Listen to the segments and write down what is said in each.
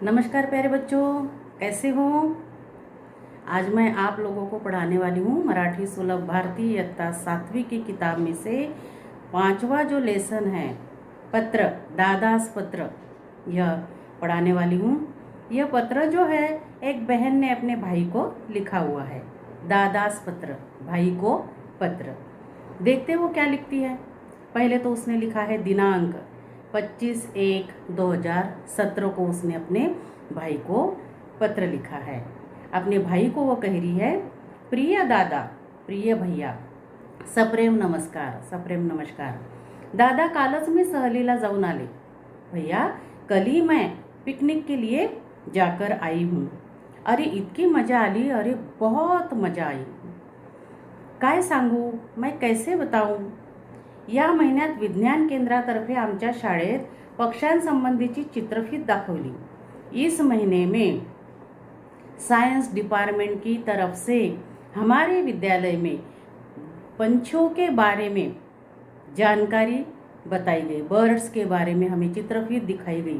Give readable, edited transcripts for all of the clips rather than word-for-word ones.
नमस्कार प्यारे बच्चों, कैसे हो। आज मैं आप लोगों को पढ़ाने वाली हूँ मराठी सुलभ भारती इयत्ता 7वीं की किताब में से 5वां जो लेसन है पत्र, दादास पत्र, यह पढ़ाने वाली हूँ। यह पत्र जो है एक बहन ने अपने भाई को लिखा हुआ है। दादास पत्र, भाई को पत्र। देखते वो क्या लिखती है। पहले तो उसने लिखा है दिनांक 25/1/2017 को उसने अपने भाई को पत्र लिखा है। अपने भाई को वो कह रही है, प्रिय दादा, प्रिय भैया, सप्रेम नमस्कार, सप्रेम नमस्कार। दादा, कालच मी सहलीला जाऊन आले। भैया, कल ही मैं पिकनिक के लिए जाकर आई हूँ। अरे इतकी मजा आली, अरे बहुत मजा आई। काय सांगू, मैं कैसे बताऊं। या महिन्यात विज्ञान केंद्रातर्फे आमच्या शाळेत पक्ष्यांसंबंधीची चित्रफित दाखवली। इस महीने में साइंस डिपार्टमेंट की तरफ से हमारे विद्यालय में पंछियों के बारे में जानकारी बताई गई। बर्ड्स के बारे में हमें चित्रफित दिखाई गई।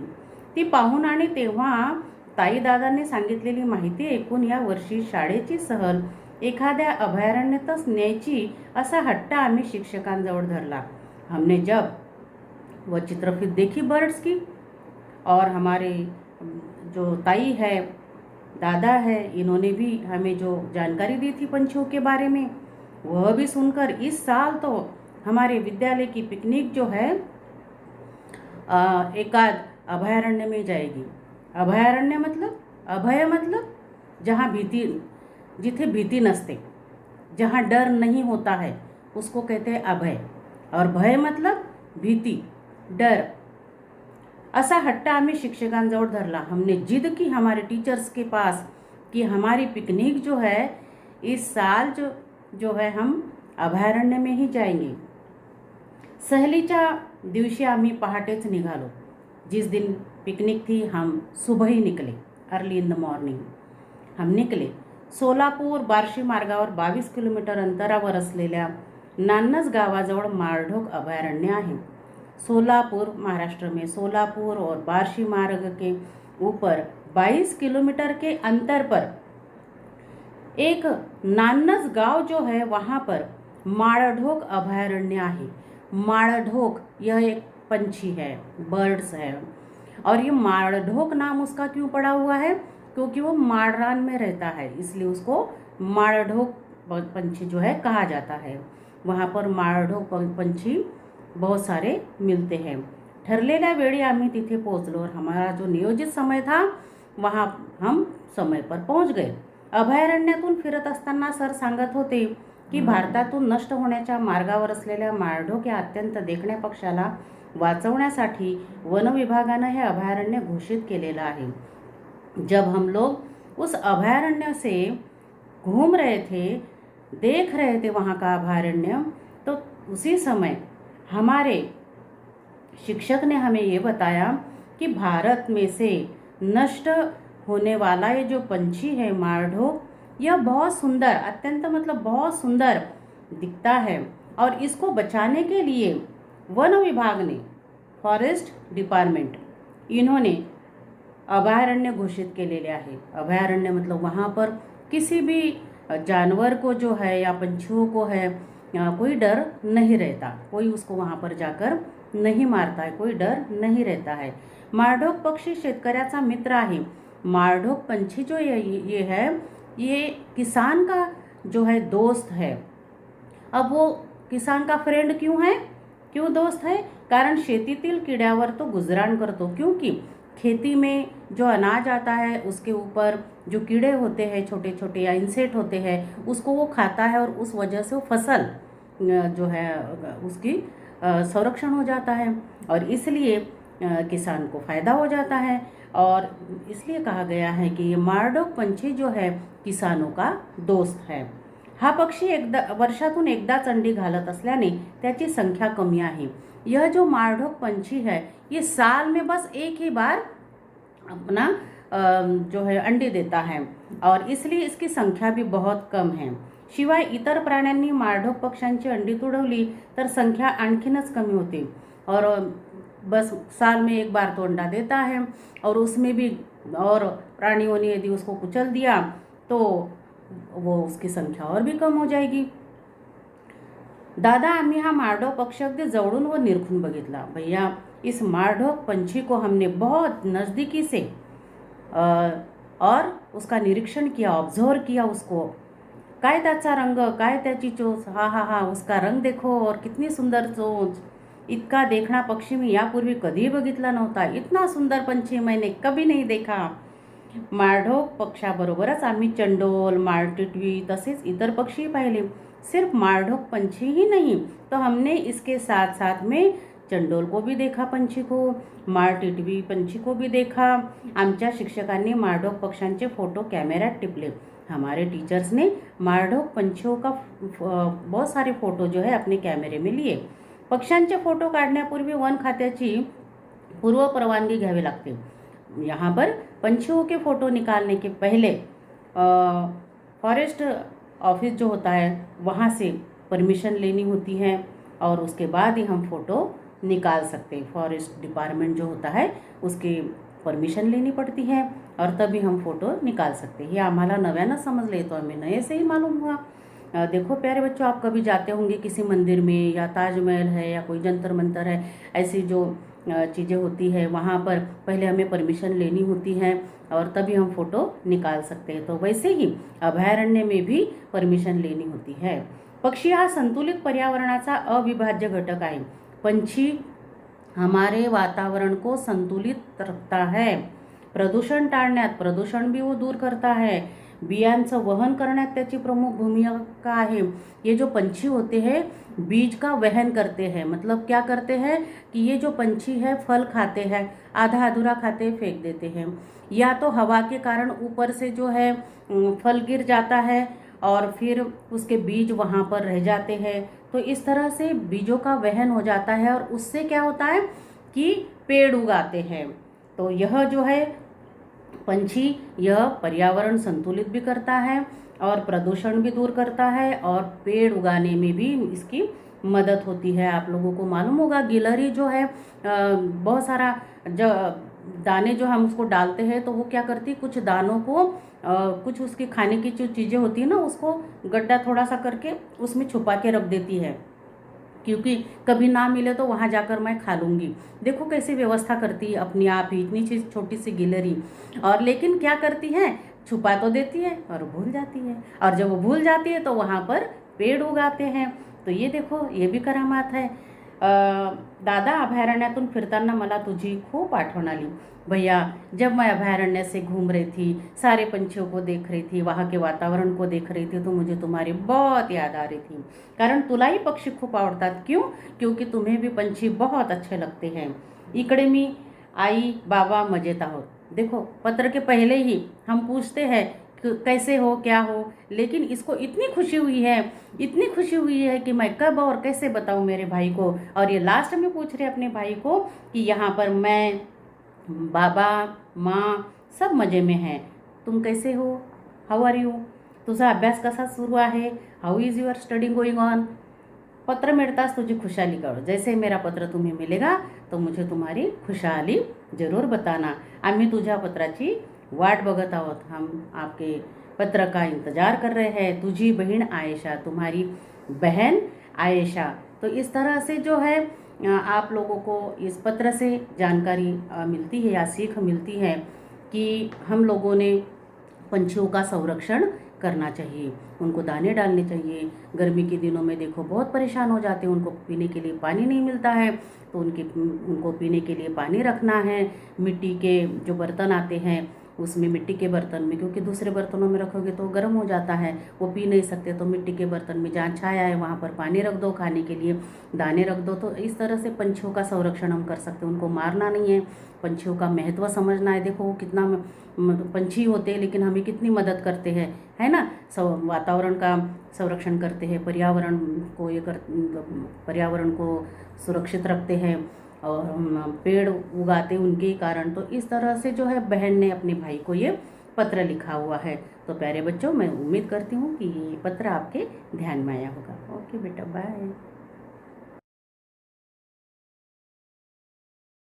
ती पाहून आणि तेव्हा ताई दादांनी सांगितलेली माहिती ऐकून या वर्षी शाळेची सहल एखाद्या अभयारण्यातच न्यायची असा हट्ट आम्ही शिक्षकांजवळ धरला। हमने जब वह चित्रफित देखी बर्ड्स की, और हमारे जो ताई है, दादा है, इन्होंने भी हमें जो जानकारी दी थी पंछियों के बारे में, वह भी सुनकर इस साल तो हमारे विद्यालय की पिकनिक जो है एकाद अभयारण्य में जाएगी। अभयारण्य मतलब, अभय मतलब जहाँ भीति, जिथे भीति नसते, जहाँ डर नहीं होता है, उसको कहते हैं अभय। और भय मतलब भीति, डर। असा हट्टा आम्ही शिक्षकांजवळ धरला। हमने जिद की हमारे टीचर्स के पास कि हमारी पिकनिक जो है इस साल जो है हम अभयारण्य में ही जाएंगे। सहलीच्या दिवशी आम्ही पहाटेच निघालो। जिस दिन पिकनिक थी हम सुबह ही निकले, अर्ली इन द मॉर्निंग हम निकले। सोलापूर बार्शी मार्गावर 22 किलोमीटर अंतरावर असलेल्या नान्नज गावाजवळ माळढोक अभयारण्य आहे। सोलापुर, महाराष्ट्र में सोलापुर और बार्शी मार्ग के ऊपर 22 किलोमीटर के अंतर पर एक नान्नज गांव जो है वहाँ पर माळढोक अभयारण्य आहे। माळढोक यह एक पंछी है, बर्ड्स है। और ये माळढोक नाम उसका क्यों पड़ा हुआ है, क्योंकि वो माळरान में रहता है, इसलिए उसको माळढोक पंछी जो है कहा जाता है। वहाँ पर माळढोक पंछी बहुत सारे मिलते हैं। ठरलेल्या वेळी आम्ही तिथे पोहोचलो और हमारा जो नियोजित समय था वहाँ हम समय पर पहुँच गए। अभयारण्यातून फिरत असताना सर सांगत होते की भारतातून नष्ट होण्याच्या मार्गावर असलेल्या माळढोक या अत्यंत देखण्या पक्षाला वाचवण्यासाठी वन विभागाने हे अभयारण्य घोषित केलेलं आहे। जब हम लोग उस अभयारण्य से घूम रहे थे, देख रहे थे वहाँ का अभयारण्य, तो उसी समय हमारे शिक्षक ने हमें ये बताया कि भारत में से नष्ट होने वाला ये जो पंछी है माळढोक, यह बहुत सुंदर, अत्यंत मतलब बहुत सुंदर दिखता है। और इसको बचाने के लिए वन विभाग ने, फॉरेस्ट डिपार्टमेंट, इन्होंने अभयारण्य घोषित केलेले आहे। अभयारण्य मतलब वहाँ पर किसी भी जानवर को जो है या पंछियों को है कोई डर नहीं रहता, कोई उसको वहाँ पर जाकर नहीं मारता है, कोई डर नहीं रहता है। माळढोक पक्षी शेतकऱ्याचा मित्र आहे। माळढोक पंछी जो ये है, ये किसान का जो है दोस्त है। अब वो किसान का फ्रेंड क्यों है, क्यों दोस्त है, कारण शेतीतील किड्यावर तो गुजराण करतो। क्योंकि खेती में जो अनाज आता है उसके ऊपर जो कीड़े होते हैं, छोटे छोटे या इंसेक्ट होते हैं, उसको वो खाता है और उस वजह से वो फसल जो है उसकी संरक्षण हो जाता है और इसलिए किसान को फ़ायदा हो जाता है। और इसलिए कहा गया है कि ये माळढोक पंछी जो है किसानों का दोस्त है। हा पक्षी वर्षातून एकदाच अंडी घालत असल्याने त्याची संख्या कमी आहे। यह जो माळढोक पंछी है ये साल में बस एक ही बार अपना जो है अंडे देता है और इसलिए इसकी संख्या भी बहुत कम है। शिवाय इतर प्राण्यांनी माळढोक पक्ष्यांची अंडी तुडवली तर संख्या आणखीनच कमी होते और बस साल में एक बार तो अंडा देता है और उसमें भी और प्राणियों ने यदि उसको कुचल दिया तो वो उसकी संख्या और भी कम हो जाएगी। दादा, आम्ही हा माळढोक पक्षी अगदी जवळून व निरखून बघितला। भैया, इस माळढोक पंछी को हमने बहुत नज़दीकी से और उसका निरीक्षण किया, ऑब्झर्व किया उसको। काय त्याचा रंग, काय त्याची चोच, हा हा हा, उसका रंग देखो और कितनी सुंदर चोच। इतका देखणा पक्षी मी यापूर्वी कधीही बघितला नव्हता। इतना सुंदर पंछी मैंने कभी नहीं देखा। माळढोक पक्षाबरोबरच आम्ही चंडोल, माळटिटवी तसेच इतर पक्षी पाहिले। सिर्फ माळढोक पंछी ही नहीं, तो हमने इसके साथ साथ में चंडोल को भी देखा, पंछी को, माळटिटवी पंछी को भी देखा। आमच्या शिक्षकांनी माळढोक पक्ष्यांचे फोटो कॅमेऱ्यात टिपले। हमारे टीचर्स ने माळढोक पंछियों का बहुत सारे फोटो जो है अपने कैमरे में लिए। पक्ष्यांचे फोटो काढण्यापूर्वी वन खात्याची पूर्व परवानगी घ्यावी लागते। यहाँ पर पंछियों के फ़ोटो निकालने के पहले फॉरेस्ट ऑफिस जो होता है वहाँ से परमिशन लेनी होती है और उसके बाद ही हम फ़ोटो निकाल सकते हैं। फॉरेस्ट डिपार्टमेंट जो होता है उसकी परमिशन लेनी पड़ती है और तभी हम फ़ोटो निकाल सकते हैं। ये आम्हाला नव्यानं समझले, तो हमें नए से ही मालूम हुआ। देखो प्यारे बच्चों, आप कभी जाते होंगे किसी मंदिर में, या ताजमहल है या कोई जंतर मंतर है, ऐसी जो चीज़ें होती है वहाँ पर पहले हमें परमिशन लेनी होती है और तभी हम फ़ोटो निकाल सकते हैं। तो वैसे ही अभयारण्य में भी परमिशन लेनी होती है। पक्षी हा संतुलित पर्यावरणाचा अविभाज्य घटक आहे। पंछी हमारे वातावरण को संतुलित रखता है। प्रदूषण टाळण्यात, प्रदूषण भी वो दूर करता है। बियांचं वहन करण्यात त्याची प्रमुख भूमिका आहे। ये जो पंछी होते हैं बीज का वहन करते हैं, मतलब क्या करते हैं कि ये जो पंछी है फल खाते हैं, आधा अधूरा खाते फेंक देते हैं, या तो हवा के कारण ऊपर से जो है फल गिर जाता है और फिर उसके बीज वहाँ पर रह जाते हैं। तो इस तरह से बीजों का वहन हो जाता है और उससे क्या होता है कि पेड़ उगाते हैं। तो यह जो है पंछी, यह पर्यावरण संतुलित भी करता है और प्रदूषण भी दूर करता है और पेड़ उगाने में भी इसकी मदद होती है। आप लोगों को मालूम होगा गिलहरी जो है बहुत सारा जो दाने जो हम उसको डालते हैं तो वो क्या करती, कुछ दानों को कुछ उसके खाने की जो चीज़ें होती है ना उसको गड्ढा थोड़ा सा करके उसमें छुपा के रख देती है, क्योंकि कभी ना मिले तो वहाँ जाकर मैं खा लूँगी। देखो कैसी व्यवस्था करती है अपनी आप ही, इतनी चीज़ छोटी सी गिलहरी। और लेकिन क्या करती है, छुपा तो देती है और भूल जाती है, और जब वो भूल जाती है तो वहाँ पर पेड़ उगाते हैं। तो ये देखो, ये भी करामात है। दादा, अभयारण्यातून फिरताना मला तुझी खूप आठवण आली। भैया, जब मैं अभयारण्य से घूम रही थी, सारे पंछियों को देख रही थी, वहाँ के वातावरण को देख रही थी, तो मुझे तुम्हारी बहुत याद आ रही थी। कारण तुलाही पक्षी खूप आवडतात। क्यों? क्योंकि तुम्हें भी पंछी बहुत अच्छे लगते हैं। इकडे मी आई बाबा मजेत आहोत। देखो, पत्र के पहले ही हम पूछते हैं कैसे हो, क्या हो, लेकिन इसको इतनी खुशी हुई है, इतनी खुशी हुई है कि मैं कब और कैसे बताऊं मेरे भाई को। और ये लास्ट में पूछ रहे अपने भाई को कि यहाँ पर मैं, बाबा, माँ सब मज़े में हैं, तुम कैसे हो, हाउ आर यू, तुझा अभ्यास कसा सुरू आहे, how is your study going on. पत्र मिळताच तुझी खुशहाली कळो। जैसे मेरा पत्र तुम्हें मिलेगा तो मुझे तुम्हारी खुशहाली जरूर बताना। आम्ही तुझ्या पत्राची वाट बघत आहोत। हम आपके पत्र का इंतज़ार कर रहे हैं। तुझी बहन आयशा, तुम्हारी बहन आयशा। तो इस तरह से जो है आप लोगों को इस पत्र से जानकारी मिलती है या सीख मिलती है कि हम लोगों ने पंछियों का संरक्षण करना चाहिए, उनको दाने डालने चाहिए। गर्मी के दिनों में देखो बहुत परेशान हो जाते हैं, उनको पीने के लिए पानी नहीं मिलता है, तो उनको पीने के लिए पानी रखना है। मिट्टी के जो बर्तन आते हैं उसमें, मिट्टी के बर्तन में, क्योंकि दूसरे बर्तनों में रखोगे तो गर्म हो जाता है, वो पी नहीं सकते, तो मिट्टी के बर्तन में जहाँ छाया है वहाँ पर पानी रख दो, खाने के लिए दाने रख दो। तो इस तरह से पंछियों का संरक्षण हम कर सकते हैं। उनको मारना नहीं है, पंछियों का महत्व समझना है। देखो वो कितना पंछी होते हैं लेकिन हमें कितनी मदद करते हैं, है ना। वातावरण का संरक्षण करते हैं, पर्यावरण को सुरक्षित रखते हैं और पेड़ उगाते उनके ही कारण। तो इस तरह से जो है बहन ने अपने भाई को ये पत्र लिखा हुआ है। तो प्यारे बच्चों, मैं उम्मीद करती हूँ कि ये पत्र आपके ध्यान में आया होगा। ओके बेटा, बाय।